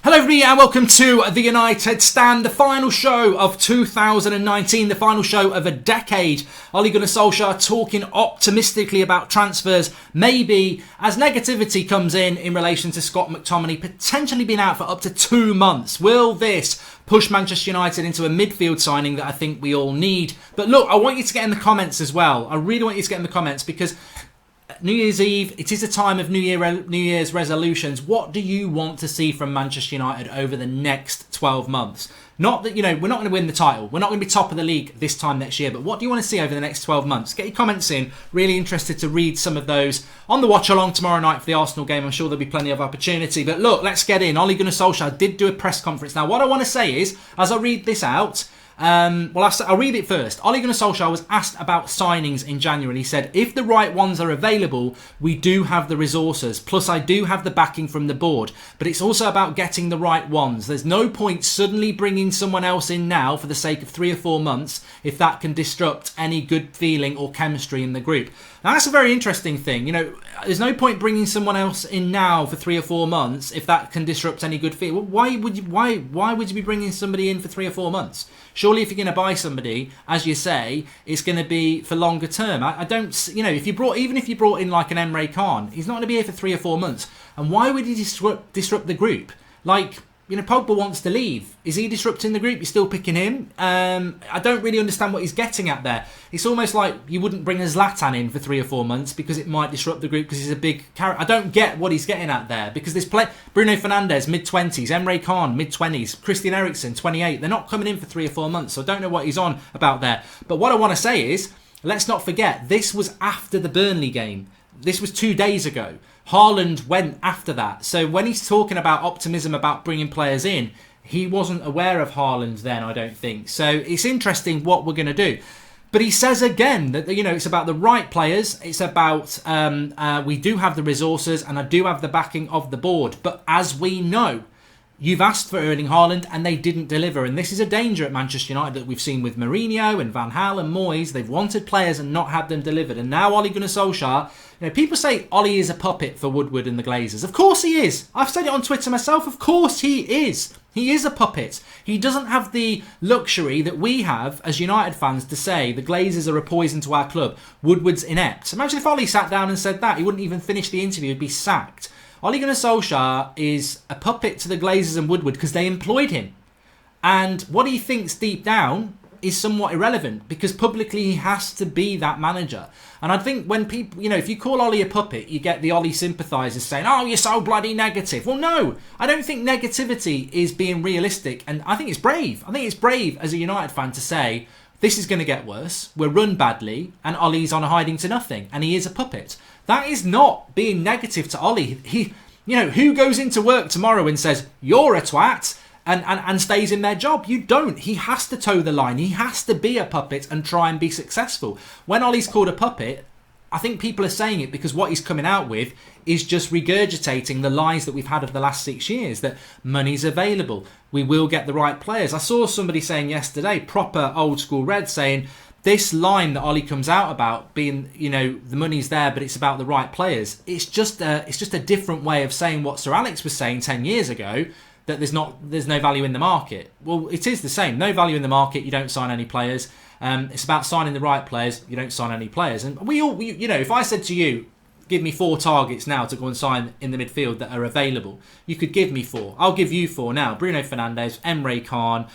Hello everybody and welcome to the United Stand, the final show of 2019, the final show of a decade. Ole Gunnar Solskjaer talking optimistically about transfers, maybe as negativity comes in relation to Scott McTominay potentially being out for up to 2 months. Will this push Manchester United into a midfield signing that I think we all need? But look, I want you to get in the comments as well. I really want you to get in the comments because New Year's Eve, it is a time of New Year's resolutions. What do you want to see from Manchester United over the next 12 months? Not that, we're not going to win the title. We're not going to be top of the league this time next year. But what do you want to see over the next 12 months? Get your comments in. Really interested to read some of those on the watch along tomorrow night for the Arsenal game. I'm sure there'll be plenty of opportunity. But look, let's get in. Ole Gunnar Solskjaer did do a press conference. Now, what I want to say is, as I read this out, I'll read it first. Ole Gunnar Solskjaer was asked about signings in January and he said, if the right ones are available, we do have the resources. Plus, I do have the backing from the board. But it's also about getting the right ones. There's no point suddenly bringing someone else in now for the sake of 3 or 4 months if that can disrupt any good feeling or chemistry in the group. Now, that's a very interesting thing. There's no point bringing someone else in now for 3 or 4 months if that can disrupt any good feeling. Well, why would you be bringing somebody in for 3 or 4 months? Surely if you're going to buy somebody, as you say, it's going to be for longer term. I don't, if you brought in like an Emre Can, he's not going to be here for 3 or 4 months. And why would he disrupt the group? Pogba wants to leave. Is he disrupting the group? You're still picking him? I don't really understand what he's getting at there. It's almost like you wouldn't bring a Zlatan in for 3 or 4 months because it might disrupt the group because he's a big character. I don't get what he's getting at there because there's Bruno Fernandes, mid-20s, Emre Can, mid-20s, Christian Eriksen, 28. They're not coming in for 3 or 4 months, so I don't know what he's on about there. But what I want to say is, let's not forget, this was after the Burnley game. This was 2 days ago. Haaland went after that. So when he's talking about optimism about bringing players in, he wasn't aware of Haaland then, I don't think. So it's interesting what we're going to do. But he says again that, it's about the right players. It's about we do have the resources and I do have the backing of the board. But as we know, you've asked for Erling Haaland and they didn't deliver. And this is a danger at Manchester United that we've seen with Mourinho and Van Gaal and Moyes. They've wanted players and not had them delivered. And now Ole Gunnar Solskjaer, people say Ole is a puppet for Woodward and the Glazers. Of course he is. I've said it on Twitter myself. Of course he is. He is a puppet. He doesn't have the luxury that we have as United fans to say the Glazers are a poison to our club. Woodward's inept. Imagine if Ole sat down and said that. He wouldn't even finish the interview. He'd be sacked. Ole Gunnar Solskjaer is a puppet to the Glazers and Woodward because they employed him. And what he thinks deep down is somewhat irrelevant because publicly he has to be that manager. And I think when people, if you call Ole a puppet, you get the Ole sympathisers saying, oh, you're so bloody negative. Well, no, I don't think negativity is being realistic. And I think it's brave. I think it's brave as a United fan to say, this is going to get worse. We're run badly and Ole's on a hiding to nothing. And he is a puppet. That is not being negative to Ole. Who goes into work tomorrow and says, you're a twat, and stays in their job? You don't. He has to toe the line. He has to be a puppet and try and be successful. When Ole's called a puppet, I think people are saying it because what he's coming out with is just regurgitating the lies that we've had over the last 6 years, that money's available. We will get the right players. I saw somebody saying yesterday, proper old school Red, saying, this line that Ole comes out about being, the money's there, but it's about the right players. It's just a different way of saying what Sir Alex was saying 10 years ago, that there's no value in the market. Well, it is the same. No value in the market. You don't sign any players. It's about signing the right players. You don't sign any players. And if I said to you, give me 4 targets now to go and sign in the midfield that are available, you could give me 4. I'll give you 4 now. Bruno Fernandes, Emre Can,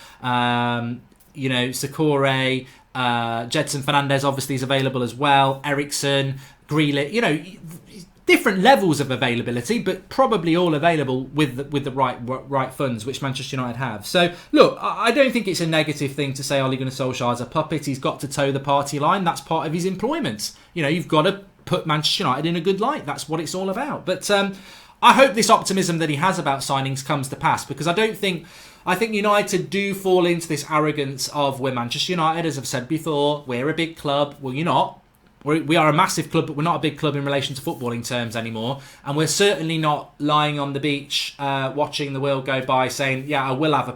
Sakore, Jedson Fernandes obviously is available as well. Eriksen, Grealish, different levels of availability, but probably all available with the right funds, which Manchester United have. So, look, I don't think it's a negative thing to say Ole Gunnar Solskjaer is a puppet. He's got to toe the party line. That's part of his employment. You've got to put Manchester United in a good light. That's what it's all about. But I hope this optimism that he has about signings comes to pass, because I think United do fall into this arrogance of we're Manchester United, as I've said before, we're a big club. Well, you're not. We are a massive club, but we're not a big club in relation to footballing terms anymore. And we're certainly not lying on the beach watching the world go by saying, yeah, I will have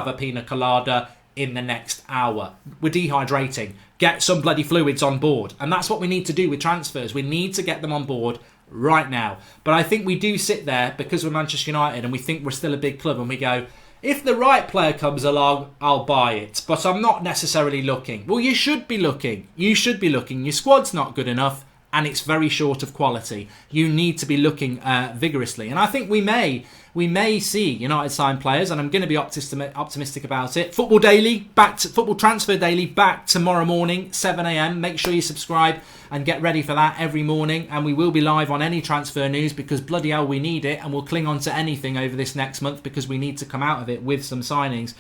a pina colada in the next hour. We're dehydrating. Get some bloody fluids on board. And that's what we need to do with transfers. We need to get them on board right now. But I think we do sit there because we're Manchester United and we think we're still a big club and we go, if the right player comes along, I'll buy it. But I'm not necessarily looking. Well, you should be looking. You should be looking. Your squad's not good enough and it's very short of quality. You need to be looking vigorously. And I think we may see United sign players, and I'm going to be optimistic about it. Football Transfer Daily back tomorrow morning, 7 a.m. Make sure you subscribe and get ready for that every morning. And we will be live on any transfer news because bloody hell we need it, and we'll cling on to anything over this next month because we need to come out of it with some signings.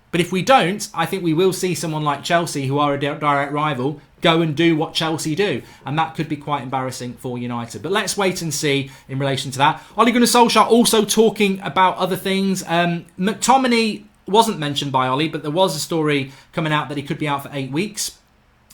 But if we don't, I think we will see someone like Chelsea, who are a direct rival, go and do what Chelsea do. And that could be quite embarrassing for United. But let's wait and see in relation to that. Ole Gunnar Solskjaer also talking about other things. McTominay wasn't mentioned by Ole, but there was a story coming out that he could be out for 8 weeks.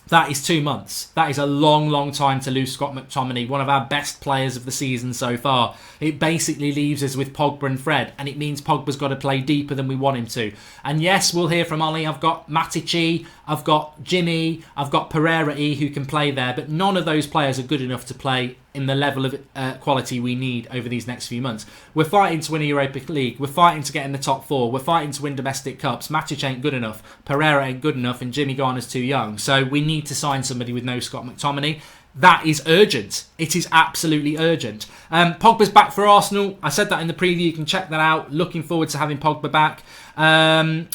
That is 2 months. That is a long, long time to lose Scott McTominay, one of our best players of the season so far. It basically leaves us with Pogba and Fred, and it means Pogba's got to play deeper than we want him to. And yes, we'll hear from Ollie. I've got Matic, I've got Jimmy, I've got Pereira who can play there, but none of those players are good enough to play in the level of quality we need over these next few months. We're fighting to win a Europa League. We're fighting to get in the top 4. We're fighting to win domestic cups. Matic ain't good enough. Pereira ain't good enough. And Jimmy Garner's too young. So we need to sign somebody with no Scott McTominay. That is urgent. It is absolutely urgent. Pogba's back for Arsenal. I said that in the preview. You can check that out. Looking forward to having Pogba back.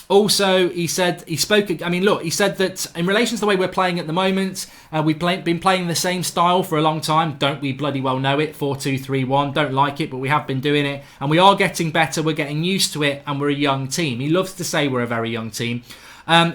Also, he said that in relation to the way we're playing at the moment, we've been playing the same style for a long time. Don't we bloody well know it? 4-2-3-1. Don't like it, but we have been doing it. And we are getting better. We're getting used to it. And we're a young team. He loves to say we're a very young team.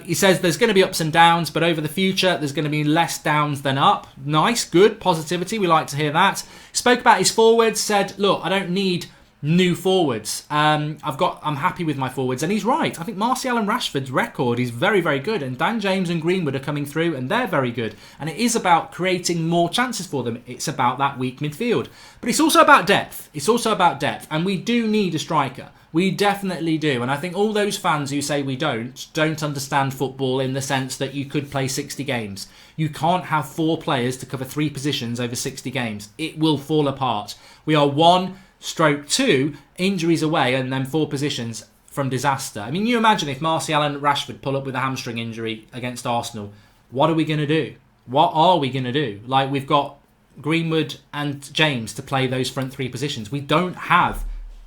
He says there's going to be ups and downs, but over the future, there's going to be less downs than up. Nice, good, positivity. We like to hear that. Spoke about his forwards, said, look, I don't need new forwards. I'm happy with my forwards, and he's right. I think Martial and Rashford's record is very, very good, and Dan James and Greenwood are coming through, and they're very good. And it is about creating more chances for them. It's about that weak midfield. But it's also about depth. And we do need a striker. We definitely do. And I think all those fans who say we don't understand football in the sense that you could play 60 games. You can't have 4 players to cover 3 positions over 60 games. It will fall apart. We are 1/2 injuries away and then 4 positions from disaster. I mean, you imagine if Martial and Rashford pull up with a hamstring injury against Arsenal. What are we going to do? What are we going to do? Like, we've got Greenwood and James to play those front 3 positions. We don't have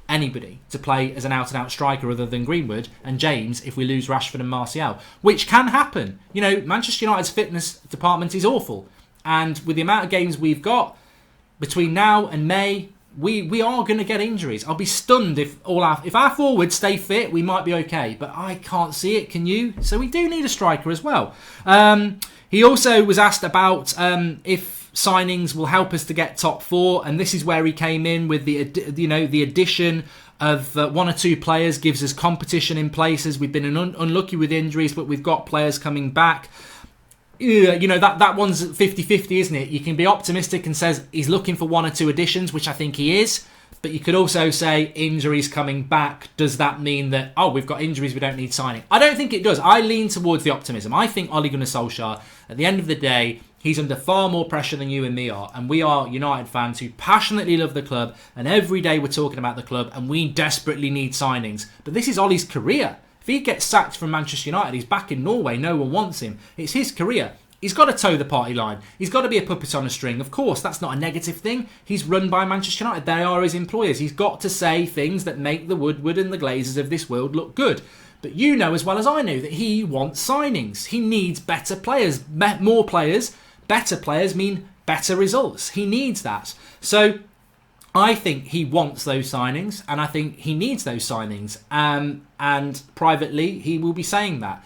anybody to play as an out-and-out striker other than Greenwood and James if we lose Rashford and Martial, which can happen. You know, Manchester United's fitness department is awful, and with the amount of games we've got between now and May, we are going to get injuries. I'll be stunned if our forwards stay fit. We might be okay, but I can't see it. Can you? So we do need a striker as well. He also was asked about if signings will help us to get top 4, and this is where he came in with the addition of 1 or 2 players gives us competition in places. We've been unlucky with injuries, but we've got players coming back. That one's 50-50, isn't it? You can be optimistic and says he's looking for 1 or 2 additions, which I think he is. But you could also say injuries coming back. Does that mean that, we've got injuries, we don't need signing? I don't think it does. I lean towards the optimism. I think Ole Gunnar Solskjaer, at the end of the day, he's under far more pressure than you and me are. And we are United fans who passionately love the club. And every day we're talking about the club and we desperately need signings. But this is Ole's career. If he gets sacked from Manchester United, he's back in Norway. No one wants him. It's his career. He's got to toe the party line. He's got to be a puppet on a string. Of course, that's not a negative thing. He's run by Manchester United. They are his employers. He's got to say things that make the Woodward and the Glazers of this world look good. But you know as well as I know that he wants signings. He needs better players. More players. Better players mean better results. He needs that. So I think he wants those signings, and I think he needs those signings. And privately, he will be saying that.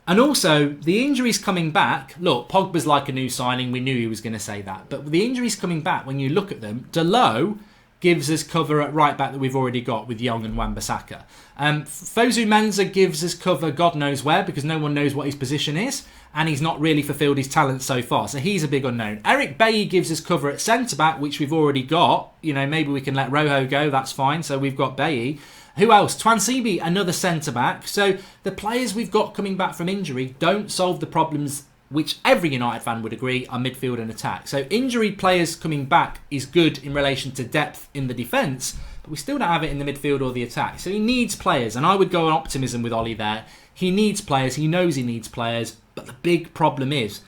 And also, the injuries coming back, look, Pogba's like a new signing. We knew he was going to say that. But the injuries coming back, when you look at them, Dalot gives us cover at right back that we've already got with Young and Wan-Bissaka. Fosu Mensah gives us cover God knows where, because no one knows what his position is. And he's not really fulfilled his talent so far. So he's a big unknown. Eric Bailly gives us cover at centre-back, which we've already got. You know, maybe we can let Rojo go. That's fine. So we've got Bailly. Who else? Twansibi, another centre-back. So the players we've got coming back from injury don't solve the problems which every United fan would agree are midfield and attack. So injured players coming back is good in relation to depth in the defence, but we still don't have it in the midfield or the attack. So he needs players, and I would go on optimism with Ollie there. He needs players, he knows he needs players, but the big problem is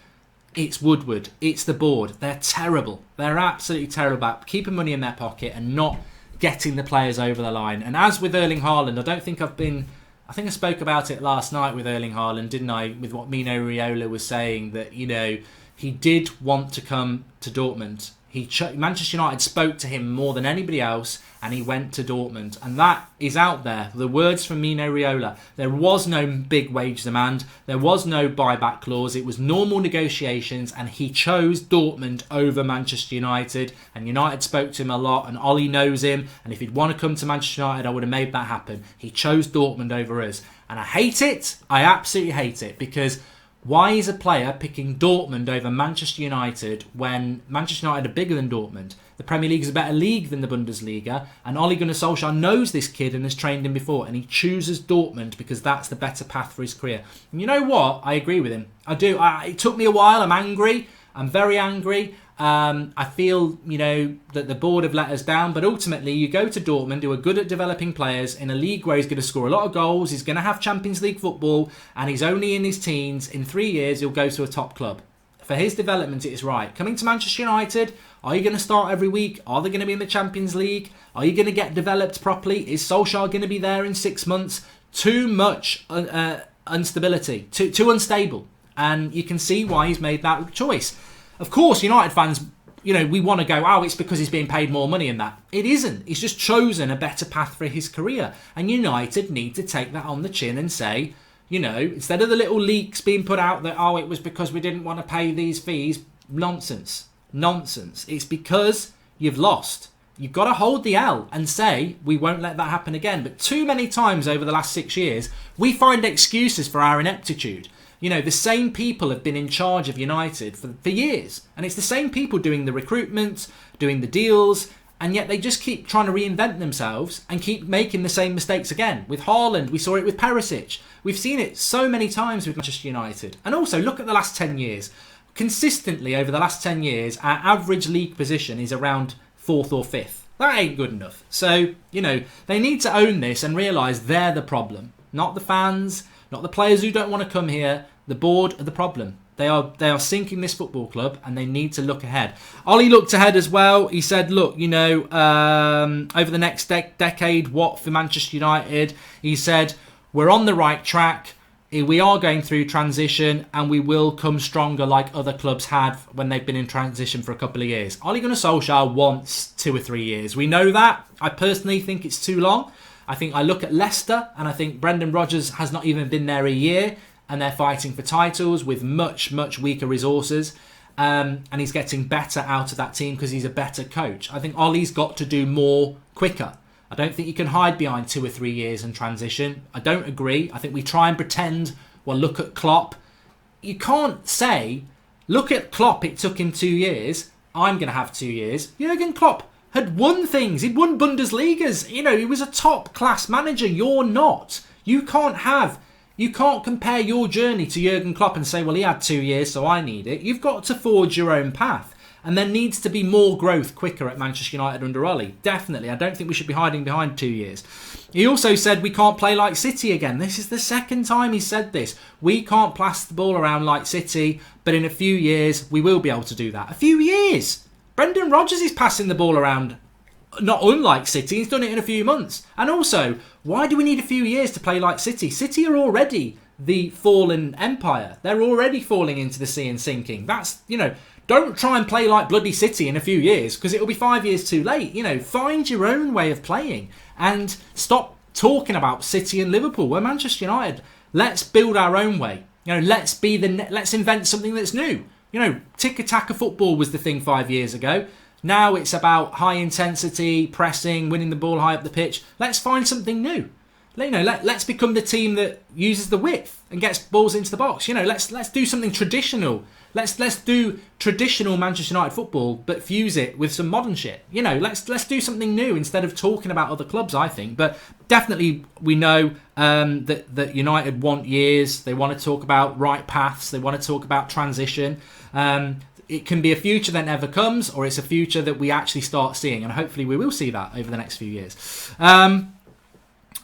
it's Woodward, it's the board. They're terrible. They're absolutely terrible at keeping money in their pocket and not getting the players over the line. And as with Erling Haaland, I think I spoke about it last night with Erling Haaland, didn't I? With what Mino Raiola was saying, that, you know, he did want to come to Dortmund. Manchester United spoke to him more than anybody else, and he went to Dortmund. And that is out there. The words from Mino Raiola. There was no big wage demand. There was no buyback clause. It was normal negotiations, and he chose Dortmund over Manchester United. And United spoke to him a lot, and Ollie knows him. And if he'd want to come to Manchester United, I would have made that happen. He chose Dortmund over us. And I hate it. I absolutely hate it, because why is a player picking Dortmund over Manchester United when Manchester United are bigger than Dortmund? The Premier League is a better league than the Bundesliga, and Ole Gunnar Solskjaer knows this kid and has trained him before, and he chooses Dortmund because that's the better path for his career. And you know what? I agree with him. I do. It took me a while. I'm angry. I'm very angry. I feel, you know, that the board have let us down, but ultimately you go to Dortmund, who are good at developing players in a league where he's going to score a lot of goals, he's going to have Champions League football, and he's only in his teens. In 3 years, he'll go to a top club. For his development, it is right. Coming to Manchester United, are you going to start every week? Are they going to be in the Champions League? Are you going to get developed properly? Is Solskjaer going to be there in 6 months? Too much instability, too unstable. And you can see why he's made that choice. Of course, United fans, you know, we want to go, oh, it's because he's being paid more money in that. It isn't. He's just chosen a better path for his career. And United need to take that on the chin and say, you know, instead of the little leaks being put out that, oh, it was because we didn't want to pay these fees. Nonsense. Nonsense. It's because you've lost. You've got to hold the L and say, we won't let that happen again. But too many times over the last 6 years, we find excuses for our ineptitude. You know, the same people have been in charge of United for years. And it's the same people doing the recruitment, doing the deals, and yet they just keep trying to reinvent themselves and keep making the same mistakes again. With Haaland, we saw it with Perisic. We've seen it so many times with Manchester United. And also, look at the last 10 years. Consistently, over the last 10 years, our average league position is around 4th or 5th. That ain't good enough. So, you know, they need to own this and realise they're the problem. Not the fans, not the players who don't want to come here. The board are the problem. They are sinking this football club, and they need to look ahead. Ollie looked ahead as well. He said, look, you know, over the next decade, what for Manchester United? He said, we're on the right track. We are going through transition, and we will come stronger like other clubs have when they've been in transition for a couple of years. Ole Gunnar Solskjaer wants 2 or 3 years. We know that. I personally think it's too long. I look at Leicester, and I think Brendan Rodgers has not even been there a year, and they're fighting for titles with much, much weaker resources. And he's getting better out of that team because he's a better coach. I think Ollie's got to do more quicker. I don't think you can hide behind 2 or 3 years and transition. I don't agree. I think we try and pretend, well, look at Klopp. You can't say, look at Klopp, it took him 2 years. I'm going to have 2 years. Jurgen Klopp had won things. He'd won Bundesligas. You know, he was a top-class manager. You're not. You can't compare your journey to Jurgen Klopp and say, well, he had 2 years, so I need it. You've got to forge your own path. And there needs to be more growth quicker at Manchester United under Ollie. Definitely. I don't think we should be hiding behind 2 years. He also said we can't play like City again. This is the second time he said this. We can't pass the ball around like City, but in a few years, we will be able to do that. A few years. Brendan Rodgers is passing the ball around, not unlike City. He's done it in a few months. And also, why do we need a few years to play like City? City are already the fallen empire. They're already falling into the sea and sinking. That's, you know, don't try and play like bloody City in a few years because it'll be 5 years too late. You know, find your own way of playing and stop talking about City and Liverpool. We're Manchester United. Let's build our own way. You know, let's invent something that's new. You know, tiki-taka football was the thing 5 years ago. Now it's about high intensity, pressing, winning the ball high up the pitch. Let's find something new. let's become the team that uses the width and gets balls into the box. Let's do something traditional. Let's do traditional Manchester United football, but fuse it with some modern shit. Let's do something new instead of talking about other clubs, I think. But definitely we know that United want years. They want to talk about right paths. They want to talk about transition. It can be a future that never comes, or it's a future that we actually start seeing, and hopefully we will see that over the next few years.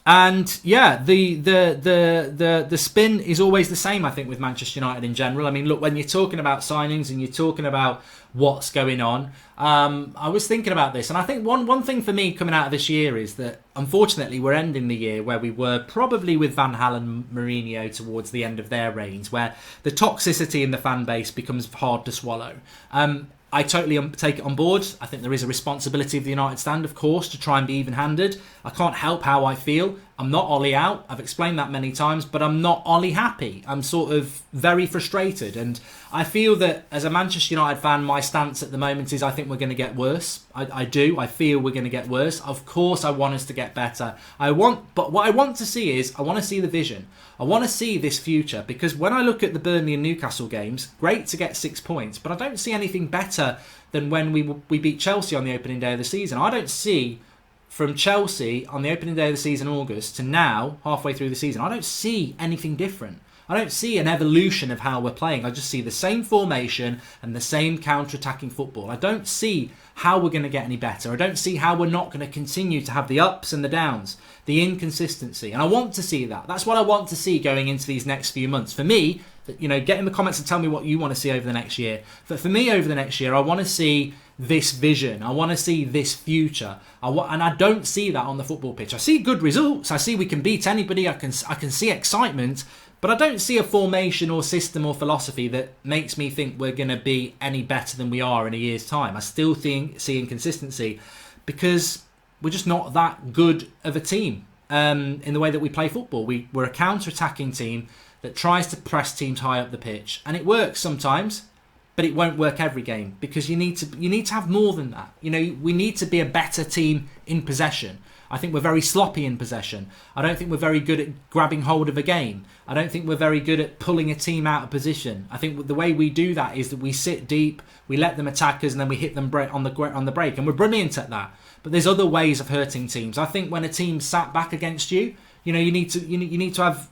And yeah, the spin is always the same, I think, with Manchester United in general. I mean, look, when you're talking about signings and you're talking about what's going on, I was thinking about this, and I think one thing for me coming out of this year is that unfortunately we're ending the year where we were probably with Van Gaal and Mourinho towards the end of their reigns, where the toxicity in the fan base becomes hard to swallow. I totally take it on board. I think there is a responsibility of the United stand, of course, to try and be even-handed. I can't help how I feel. I'm not Ollie out. I've explained that many times, but I'm not Ollie happy. I'm sort of very frustrated. And I feel that as a Manchester United fan, my stance at the moment is I think we're going to get worse. I do. I feel we're going to get worse. Of course, I want us to get better. But what I want to see is, I want to see the vision. I want to see this future, because when I look at the Burnley and Newcastle games, great to get 6 points, but I don't see anything better than when we beat Chelsea on the opening day of the season. I don't see, from Chelsea on the opening day of the season, August, to now, halfway through the season, I don't see anything different. I don't see an evolution of how we're playing. I just see the same formation and the same counter-attacking football. I don't see how we're going to get any better. I don't see how we're not going to continue to have the ups and the downs, the inconsistency. And I want to see that. That's what I want to see going into these next few months. For me, get in the comments and tell me what you want to see over the next year. But for me, over the next year, I want to see this vision. I want to see this future. And I don't see that on the football pitch. I see good results. I see we can beat anybody. I can see excitement. But I don't see a formation or system or philosophy that makes me think we're going to be any better than we are in a year's time. I still see inconsistency because we're just not that good of a team in the way that we play football. We're a counter-attacking team that tries to press teams high up the pitch. And it works sometimes, but it won't work every game, because you need to have more than that. We need to be a better team in possession. I think we're very sloppy in possession. I don't think we're very good at grabbing hold of a game. I don't think we're very good at pulling a team out of position. I think the way we do that is that we sit deep, we let them attack us, and then we hit them on the break. And we're brilliant at that. But there's other ways of hurting teams. I think when a team's sat back against you, you need to have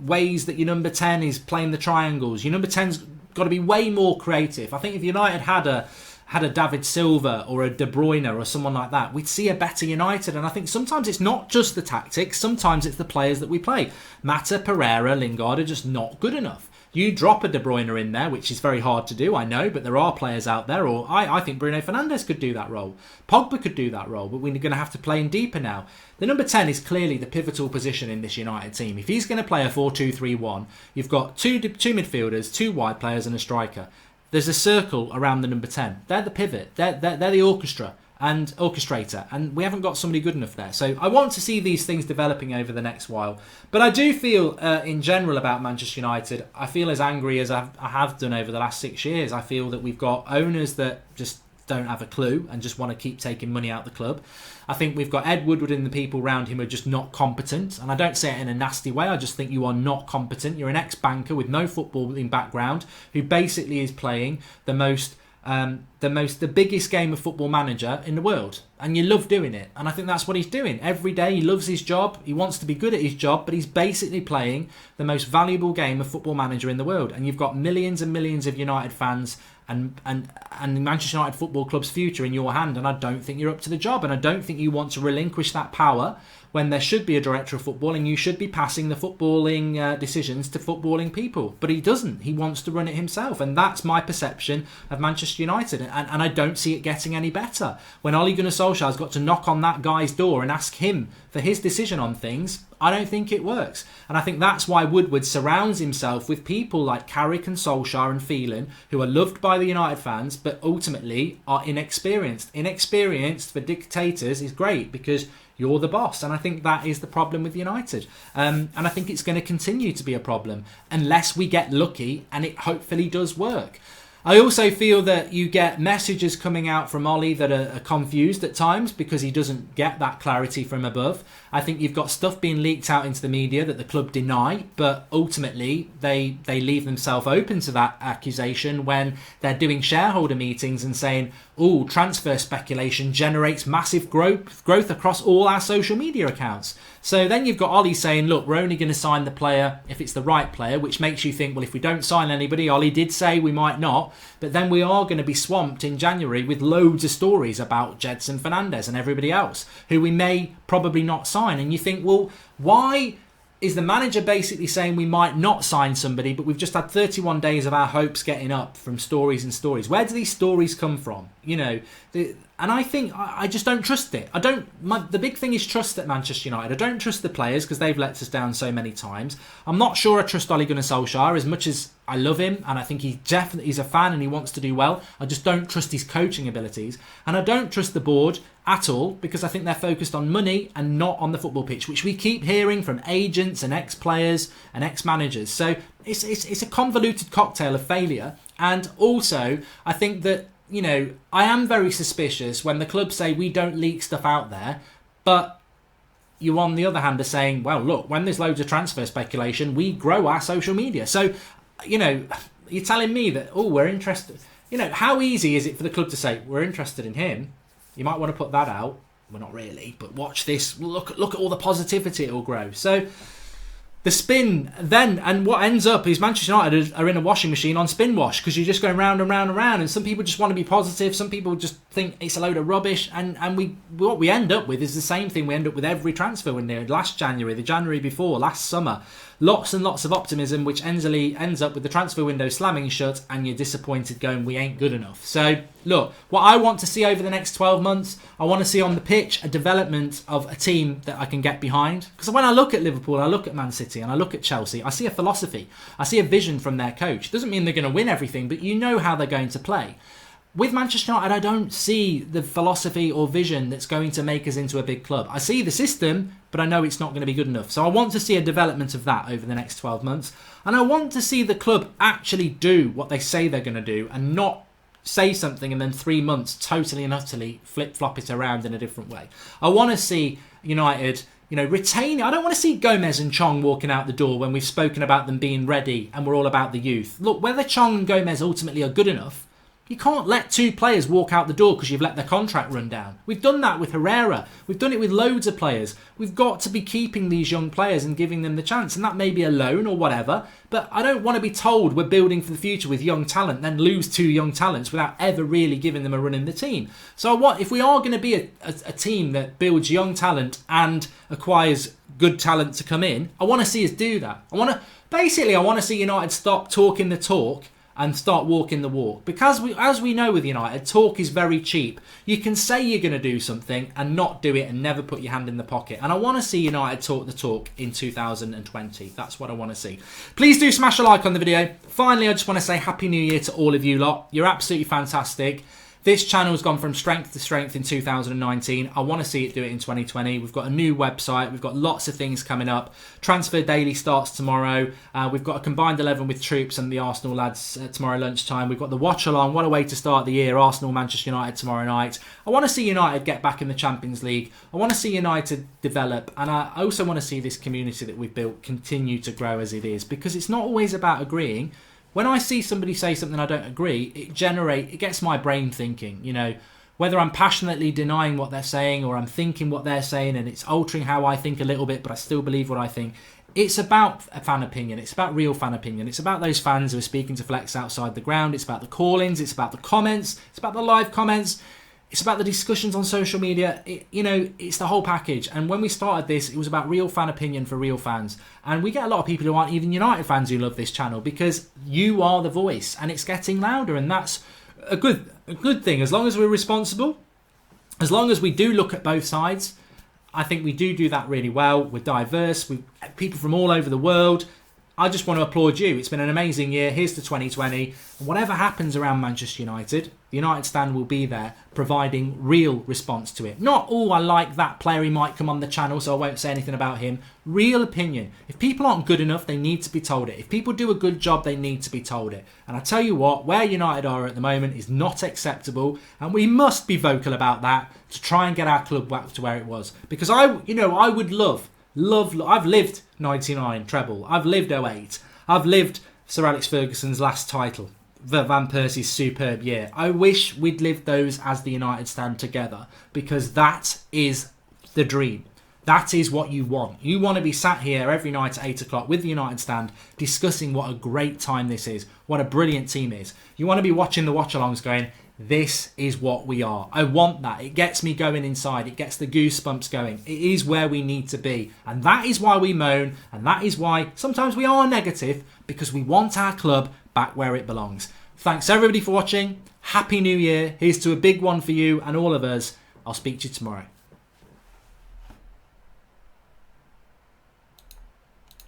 ways that your number 10 is playing the triangles. Your number 10's got to be way more creative. I think if United had a David Silva or a De Bruyne or someone like that, we'd see a better United. And I think sometimes it's not just the tactics, sometimes it's the players that we play. Mata, Pereira, Lingard are just not good enough. You drop a De Bruyne in there, which is very hard to do, I know, but there are players out there. Or I think Bruno Fernandes could do that role. Pogba could do that role, but we're going to have to play in deeper now. The number 10 is clearly the pivotal position in this United team. If he's going to play a 4-2-3-1, you've got two midfielders, two wide players and a striker. There's a circle around the number 10. They're the pivot. They're the orchestrator. And we haven't got somebody good enough there. So I want to see these things developing over the next while. But I do feel, in general, about Manchester United, I feel as angry as I have done over the last 6 years. I feel that we've got owners that just don't have a clue and just want to keep taking money out of the club. I think we've got Ed Woodward and the people around him who are just not competent. And I don't say it in a nasty way. I just think you are not competent. You're an ex-banker with no footballing background who basically is playing the biggest game of Football Manager in the world, and you love doing it. And I think that's what he's doing every day. He loves his job. He wants to be good at his job, but he's basically playing the most valuable game of Football Manager in the world. And you've got millions and millions of United fans and Manchester United Football Club's future in your hand, and I don't think you're up to the job, and I don't think you want to relinquish that power when there should be a director of football and you should be passing the footballing decisions to footballing people. But he doesn't. He wants to run it himself, and that's my perception of Manchester United, and I don't see it getting any better. When Ole Gunnar Solskjaer's got to knock on that guy's door and ask him for his decision on things, I don't think it works. And I think that's why Woodward surrounds himself with people like Carrick and Solskjaer and Phelan, who are loved by the United fans, but ultimately are inexperienced. Inexperienced for dictators is great because you're the boss. And I think that is the problem with United. And I think it's going to continue to be a problem unless we get lucky and it hopefully does work. I also feel that you get messages coming out from Ollie that are confused at times because he doesn't get that clarity from above. I think you've got stuff being leaked out into the media that the club deny, but ultimately they leave themselves open to that accusation when they're doing shareholder meetings and saying, oh, transfer speculation generates massive growth across all our social media accounts. So then you've got Ollie saying, look, we're only going to sign the player if it's the right player, which makes you think, well, if we don't sign anybody, Ollie did say we might not, but then we are going to be swamped in January with loads of stories about Jedson Fernandez and everybody else who we may probably not sign. And you think, well, why is the manager basically saying we might not sign somebody, but we've just had 31 days of our hopes getting up from stories and stories? Where do these stories come from? You know, and I think I just don't trust it. The big thing is trust at Manchester United. I don't trust the players because they've let us down so many times. I'm not sure I trust Ole Gunnar Solskjaer as much as I love him, and I think he's a fan and he wants to do well. I just don't trust his coaching abilities, and I don't trust the board at all because I think they're focused on money and not on the football pitch, which we keep hearing from agents and ex-players and ex-managers. So it's a convoluted cocktail of failure. And also, I think that, you know, I am very suspicious when the clubs say we don't leak stuff out there, but you on the other hand are saying, well, look, when there's loads of transfer speculation, we grow our social media. So, you know, you're telling me that, oh, we're interested. You know, how easy is it for the club to say, we're interested in him? You might want to put that out. Well, not really, but watch this. Look at all the positivity it will grow. So the spin then, and what ends up is Manchester United are in a washing machine on spin wash because you're just going round and round and round, and some people just want to be positive, some people just think it's a load of rubbish, and what we end up with is the same thing we end up with every transfer window. Last January, the January before, last summer, lots and lots of optimism, which ends up with the transfer window slamming shut and you're disappointed going, we ain't good enough. So look, what I want to see over the next 12 months, I want to see on the pitch a development of a team that I can get behind. Because when I look at Liverpool, I look at Man City and I look at Chelsea, I see a philosophy, I see a vision from their coach. Doesn't mean they're going to win everything, but you know how they're going to play. With Manchester United, I don't see the philosophy or vision that's going to make us into a big club. I see the system, but I know it's not going to be good enough. So I want to see a development of that over the next 12 months. And I want to see the club actually do what they say they're going to do and not say something and then 3 months totally and utterly flip-flop it around in a different way. I want to see United, you know, retain. I don't want to see Gomez and Chong walking out the door when we've spoken about them being ready and we're all about the youth. Look, whether Chong and Gomez ultimately are good enough, you can't let two players walk out the door because you've let their contract run down. We've done that with Herrera. We've done it with loads of players. We've got to be keeping these young players and giving them the chance. And that may be a loan or whatever. But I don't want to be told we're building for the future with young talent, then lose two young talents without ever really giving them a run in the team. So if we are going to be a team that builds young talent and acquires good talent to come in, I want to see us do that. I want to see United stop talking the talk and start walking the walk. Because as we know with United, talk is very cheap. You can say you're going to do something and not do it and never put your hand in the pocket. And I want to see United talk the talk in 2020. That's what I want to see. Please do smash a like on the video. Finally, I just want to say Happy New Year to all of you lot. You're absolutely fantastic. This channel's gone from strength to strength in 2019. I want to see it do it in 2020. We've got a new website. We've got lots of things coming up. Transfer Daily starts tomorrow. We've got a combined 11 with Troops and the Arsenal lads tomorrow lunchtime. We've got the watch along. What a way to start the year. Arsenal, Manchester United tomorrow night. I want to see United get back in the Champions League. I want to see United develop. And I also want to see this community that we've built continue to grow as it is. Because it's not always about agreeing. When I see somebody say something I don't agree, it gets my brain thinking, you know, whether I'm passionately denying what they're saying or I'm thinking what they're saying and it's altering how I think a little bit, but I still believe what I think. It's about a fan opinion. It's about real fan opinion. It's about those fans who are speaking to Flex outside the ground. It's about the call-ins. It's about the comments. It's about the live comments. It's about the discussions on social media. It's the whole package. And when we started this, it was about real fan opinion for real fans. And we get a lot of people who aren't even United fans who love this channel because you are the voice and it's getting louder. And that's a good thing. As long as we're responsible, as long as we do look at both sides, I think we do that really well. We're diverse. We've people from all over the world. I just want to applaud you. It's been an amazing year. Here's to 2020. Whatever happens around Manchester United, the United stand will be there providing real response to it. Not, oh, I like that player, he might come on the channel, so I won't say anything about him. Real opinion. If people aren't good enough, they need to be told it. If people do a good job, they need to be told it. And I tell you what, where United are at the moment is not acceptable, and we must be vocal about that to try and get our club back to where it was. Because I would love, I've lived 99 treble. I've lived 08. I've lived Sir Alex Ferguson's last title. Van Persie's superb year. I wish we'd lived those as the United stand together, because that is the dream. That is what you want. You want to be sat here every night at 8 o'clock with the United stand discussing what a great time this is, what a brilliant team is. You want to be watching the watch-alongs going, this is what we are. I want that. It gets me going inside. It gets the goosebumps going. It is where we need to be. And that is why we moan. And that is why sometimes we are negative, because we want our club back where it belongs. Thanks everybody for watching. Happy New Year. Here's to a big one for you and all of us. I'll speak to you tomorrow.